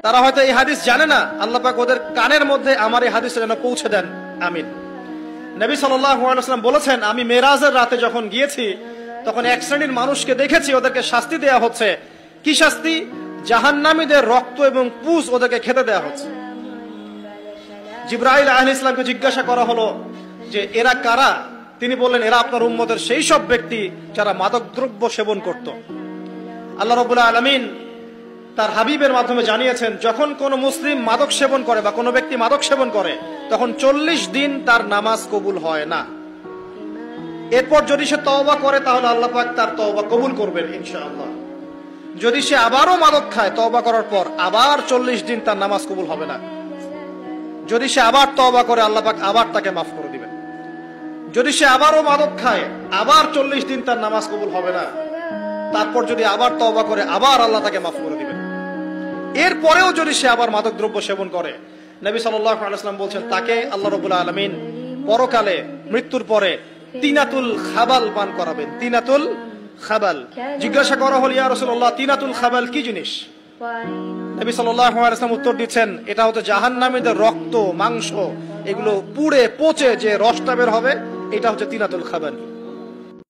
তারা হয়তো এই হাদিস জানে না, আল্লাহ পাক ওদের কানের মধ্যে আমার এই হাদিসটা যেন পৌঁছে দেন, আমিন। নবী সাল্লাল্লাহু আলাইহি ওয়াসাল্লাম বলেছেন, আমি মেরাজের রাতে যখন গিয়েছি তখন এক শ্রেণীর মানুষকে দেখেছি, ওদেরকে শাস্তি দেয়া হচ্ছে। কি শাস্তি? জাহান্নামীদের রক্ত এবং পুঁজ ওদেরকে খেতে দেয়া হচ্ছে। জিবরাইল আলাইহিস সালামকে জিজ্ঞাসা করা হলো যে এরা কারা? তিনি বললেন, এরা আপনার উম্মতের সেই সব ব্যক্তি যারা মাদকদ্রব্য সেবন করত। আল্লাহ রাব্বুল আলামিন তার হাবিবের মাধ্যমে জানিয়েছেন, যখন কোন মুসলিম মাদক সেবন করে বা কোনো ব্যক্তি মাদক সেবন করে তখন 40 দিন তার নামাজ কবুল হয় না। এরপর যদি সে তওবা করে তাহলে আল্লাহ পাক তার তওবা কবুল করবেন ইনশাআল্লাহ। যদি সে আবারও মাদক খায় তওবা করার পর, আবার 40 দিন তার নামাজ কবুল হবে না। যদি সে আবার তওবা করে আল্লাহ পাক আবার তাকে মাফ করে দিবেন। যদি সে আবারও মাদক খায় আবার 40 দিন তার নামাজ কবুল হবে না। তারপর যদি আবার তওবা করে আবার আল্লাহ তাকে মাফ করে দিবেন। এরপরেও যদি সে আবার মাদক দ্রব্য সেবন করে, নবী সাল্লাল্লাহু আলাইহি ওয়াসাল্লাম বলছেন তাকে আল্লাহ রাব্বুল আলামিন পরকালে মৃত্যুর পরে তিনাতুল খাবাল পান করাবেন। তিনাতুল খাবাল। জিজ্ঞাসা করা হল, ইয়া রাসূলুল্লাহ, তিনাতুল খাবাল কি জিনিস? নবী সাল্লাল্লাহু আলাইহি ওয়াসাল্লাম উত্তর দিচ্ছেন, এটা হচ্ছে জাহান্নামীদের রক্ত, মাংস, এগুলো পুড়ে পচে যে রসটা বের হবে, এটা হচ্ছে তিনাতুল খাবাল।